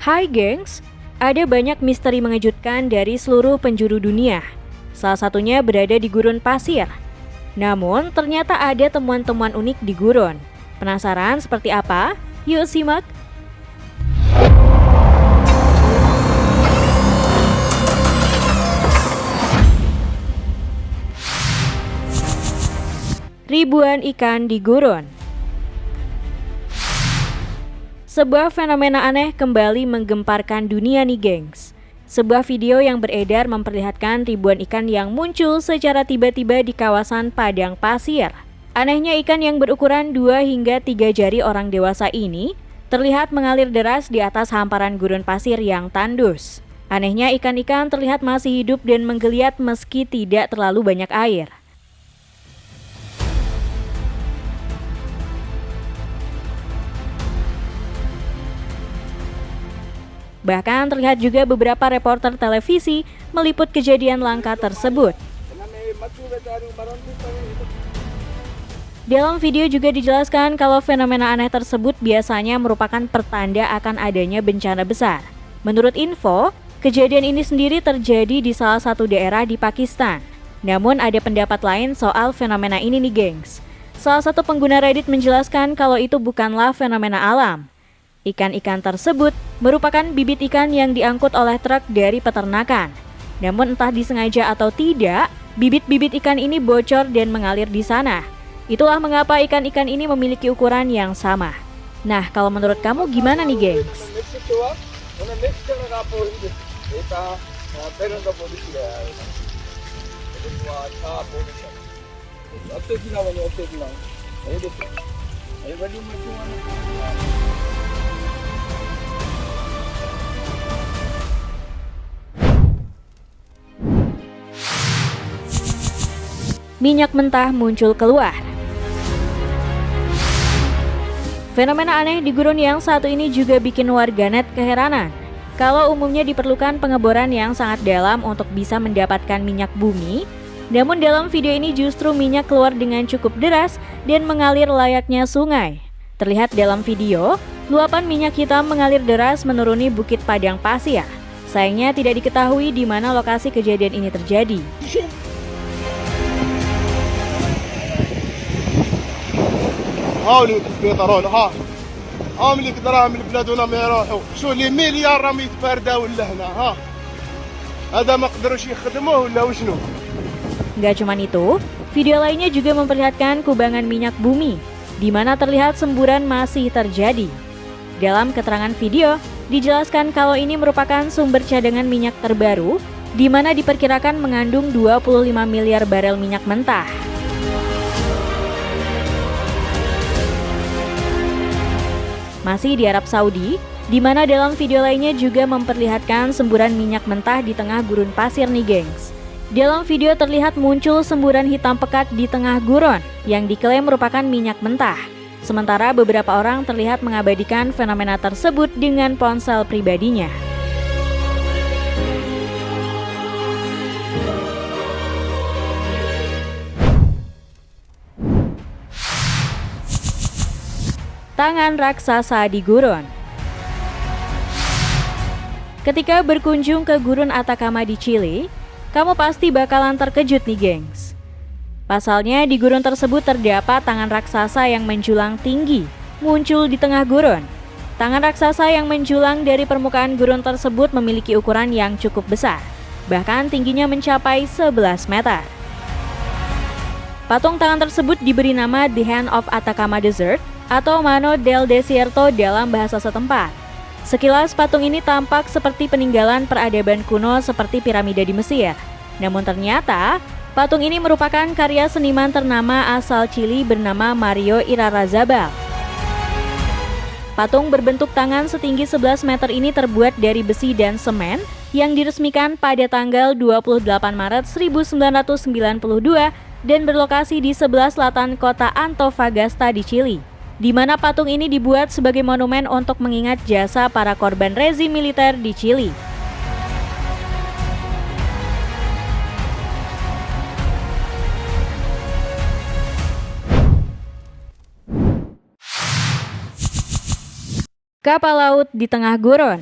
Hai gengs, ada banyak misteri mengejutkan dari seluruh penjuru dunia. Salah satunya berada di gurun pasir. Namun, ternyata ada temuan-temuan unik di gurun. Penasaran seperti apa? Yuk simak! Ribuan ikan di gurun. Sebuah fenomena aneh kembali menggemparkan dunia nih gengs. Sebuah video yang beredar memperlihatkan ribuan ikan yang muncul secara tiba-tiba di kawasan padang pasir. Anehnya ikan yang berukuran 2 hingga 3 jari orang dewasa ini terlihat mengalir deras di atas hamparan gurun pasir yang tandus. Anehnya ikan-ikan terlihat masih hidup dan menggeliat meski tidak terlalu banyak air. Bahkan terlihat juga beberapa reporter televisi meliput kejadian langka tersebut. Dalam video juga dijelaskan kalau fenomena aneh tersebut biasanya merupakan pertanda akan adanya bencana besar. Menurut info, kejadian ini sendiri terjadi di salah satu daerah di Pakistan. Namun ada pendapat lain soal fenomena ini nih gengs. Salah satu pengguna Reddit menjelaskan kalau itu bukanlah fenomena alam. Ikan-ikan tersebut merupakan bibit ikan yang diangkut oleh truk dari peternakan. Namun entah disengaja atau tidak, bibit-bibit ikan ini bocor dan mengalir di sana. Itulah mengapa ikan-ikan ini memiliki ukuran yang sama. Nah, kalau menurut kamu gimana nih, gengs? Minyak mentah muncul keluar. Fenomena aneh di gurun yang satu ini juga bikin warganet keheranan. Kalau umumnya diperlukan pengeboran yang sangat dalam untuk bisa mendapatkan minyak bumi, namun dalam video ini justru minyak keluar dengan cukup deras dan mengalir layaknya sungai. Terlihat dalam video, luapan minyak hitam mengalir deras menuruni bukit padang pasir. Sayangnya tidak diketahui di mana lokasi kejadian ini terjadi. هاولي البيطرون اللي كدراهم من بلادنا ما يروحوا شو لي مليار راهم يتفردوا ولا هنا هذا ما قدروش يخدموه ولا وشنو. Nggak cuman itu, video lainnya juga memperlihatkan kubangan minyak bumi, di mana terlihat semburan masih terjadi. Dalam keterangan video, dijelaskan kalau ini merupakan sumber cadangan minyak terbaru, di mana diperkirakan mengandung 25 miliar barel minyak mentah. Masih di Arab Saudi, di mana dalam video lainnya juga memperlihatkan semburan minyak mentah di tengah gurun pasir nih gengs. Dalam video terlihat muncul semburan hitam pekat di tengah gurun yang diklaim merupakan minyak mentah. Sementara beberapa orang terlihat mengabadikan fenomena tersebut dengan ponsel pribadinya. Tangan raksasa di gurun. Ketika berkunjung ke gurun Atacama di Chili, kamu pasti bakalan terkejut nih gengs. Pasalnya di gurun tersebut terdapat tangan raksasa yang menjulang tinggi, muncul di tengah gurun. Tangan raksasa yang menjulang dari permukaan gurun tersebut memiliki ukuran yang cukup besar, bahkan tingginya mencapai 11 meter. Patung tangan tersebut diberi nama The Hand of Atacama Desert atau Mano del Desierto dalam bahasa setempat. Sekilas patung ini tampak seperti peninggalan peradaban kuno seperti piramida di Mesir. Namun ternyata, patung ini merupakan karya seniman ternama asal Chili bernama Mario Irarrázaval. Patung berbentuk tangan setinggi 11 meter ini terbuat dari besi dan semen yang diresmikan pada tanggal 28 Maret 1992 dan berlokasi di sebelah selatan kota Antofagasta di Chili, di mana patung ini dibuat sebagai monumen untuk mengingat jasa para korban rezim militer di Chili. Kapal laut di tengah gurun.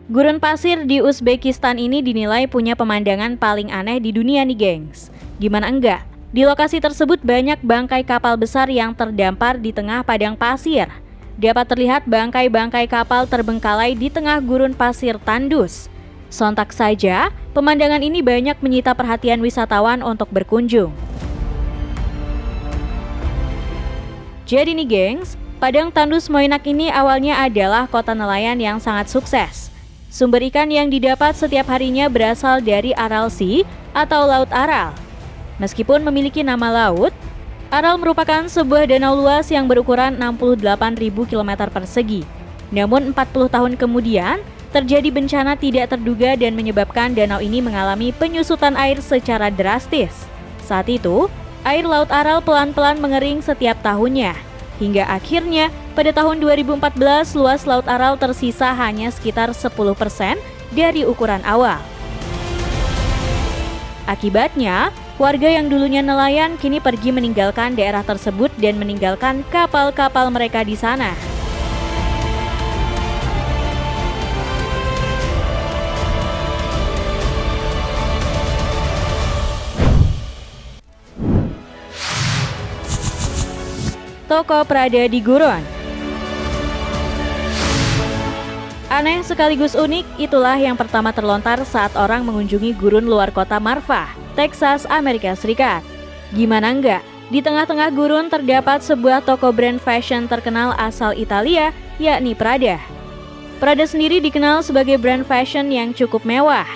Gurun pasir di Uzbekistan ini dinilai punya pemandangan paling aneh di dunia nih gengs. Gimana enggak? Di lokasi tersebut banyak bangkai kapal besar yang terdampar di tengah padang pasir. Dapat terlihat bangkai-bangkai kapal terbengkalai di tengah gurun pasir tandus. Sontak saja, pemandangan ini banyak menyita perhatian wisatawan untuk berkunjung. Jadi nih gengs, Padang Tandus Moinak ini awalnya adalah kota nelayan yang sangat sukses. Sumber ikan yang didapat setiap harinya berasal dari Aral Sea atau Laut Aral. Meskipun memiliki nama laut, Aral merupakan sebuah danau luas yang berukuran 68.000 km persegi. Namun 40 tahun kemudian, terjadi bencana tidak terduga dan menyebabkan danau ini mengalami penyusutan air secara drastis. Saat itu, air Laut Aral pelan-pelan mengering setiap tahunnya. Hingga akhirnya, pada tahun 2014, luas Laut Aral tersisa hanya sekitar 10% dari ukuran awal. Akibatnya, warga yang dulunya nelayan kini pergi meninggalkan daerah tersebut dan meninggalkan kapal-kapal mereka di sana. Toko Prada di gurun. Aneh sekaligus unik, itulah yang pertama terlontar saat orang mengunjungi gurun luar kota Marfa, Texas, Amerika Serikat. Gimana enggak? Di tengah-tengah gurun terdapat sebuah toko brand fashion terkenal asal Italia, yakni Prada. Prada sendiri dikenal sebagai brand fashion yang cukup mewah.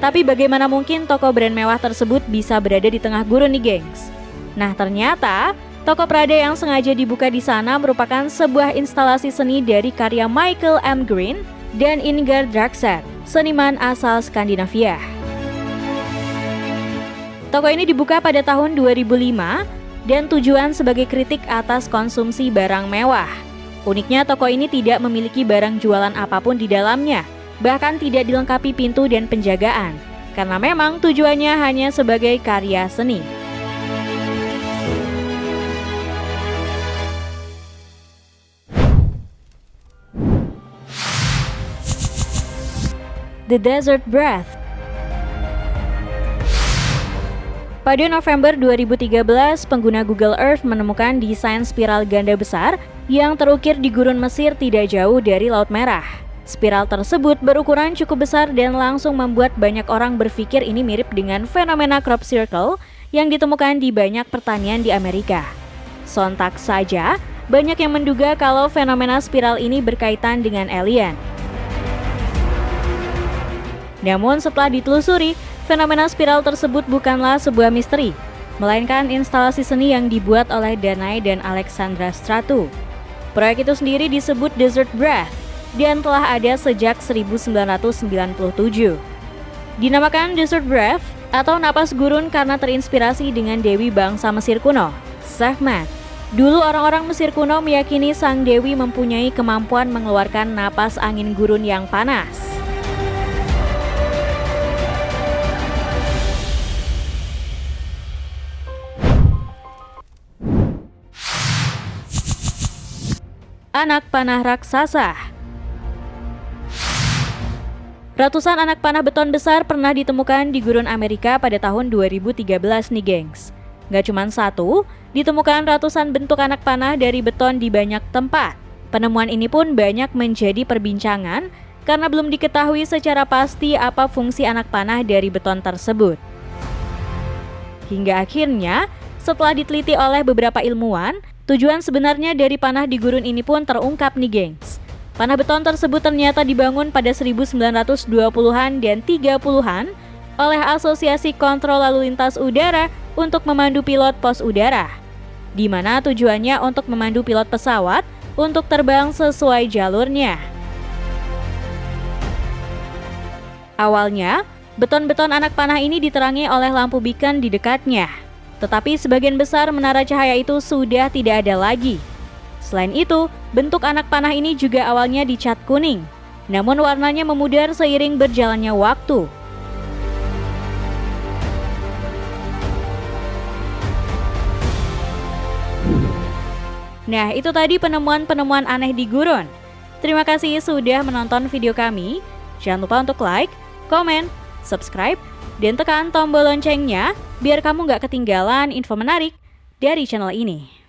Tapi bagaimana mungkin toko brand mewah tersebut bisa berada di tengah gurun nih gengs? Nah ternyata, toko Prada yang sengaja dibuka di sana merupakan sebuah instalasi seni dari karya Michael M. Green dan Ingar Draxler, seniman asal Skandinavia. Toko ini dibuka pada tahun 2005 dan tujuan sebagai kritik atas konsumsi barang mewah. Uniknya toko ini tidak memiliki barang jualan apapun di dalamnya, bahkan tidak dilengkapi pintu dan penjagaan, karena memang tujuannya hanya sebagai karya seni. The Desert Breath. Pada November 2013, pengguna Google Earth menemukan desain spiral ganda besar yang terukir di gurun Mesir tidak jauh dari Laut Merah. Spiral tersebut berukuran cukup besar dan langsung membuat banyak orang berpikir ini mirip dengan fenomena crop circle yang ditemukan di banyak pertanian di Amerika. Sontak saja, banyak yang menduga kalau fenomena spiral ini berkaitan dengan alien. Namun setelah ditelusuri, fenomena spiral tersebut bukanlah sebuah misteri, melainkan instalasi seni yang dibuat oleh Danai dan Alexandra Stratu. Proyek itu sendiri disebut Desert Breath dan telah ada sejak 1997. Dinamakan Desert Breath atau napas gurun karena terinspirasi dengan dewi bangsa Mesir kuno, Sekhmet. Dulu orang-orang Mesir kuno meyakini sang dewi mempunyai kemampuan mengeluarkan napas angin gurun yang panas. Anak panah raksasa. Ratusan anak panah beton besar pernah ditemukan di gurun Amerika pada tahun 2013 nih gengs. Gak cuma satu, ditemukan ratusan bentuk anak panah dari beton di banyak tempat. Penemuan ini pun banyak menjadi perbincangan karena belum diketahui secara pasti apa fungsi anak panah dari beton tersebut. Hingga akhirnya, setelah diteliti oleh beberapa ilmuwan, tujuan sebenarnya dari panah di gurun ini pun terungkap nih gengs. Panah beton tersebut ternyata dibangun pada 1920-an dan 30-an oleh Asosiasi Kontrol Lalu Lintas Udara untuk memandu pilot pos udara, di mana tujuannya untuk memandu pilot pesawat untuk terbang sesuai jalurnya. Awalnya, beton-beton anak panah ini diterangi oleh lampu beacon di dekatnya. Tetapi sebagian besar menara cahaya itu sudah tidak ada lagi. Selain itu, bentuk anak panah ini juga awalnya dicat kuning, namun warnanya memudar seiring berjalannya waktu. Nah, itu tadi penemuan-penemuan aneh di gurun. Terima kasih sudah menonton video kami. Jangan lupa untuk like, komen, subscribe, dan tekan tombol loncengnya biar kamu nggak ketinggalan info menarik dari channel ini.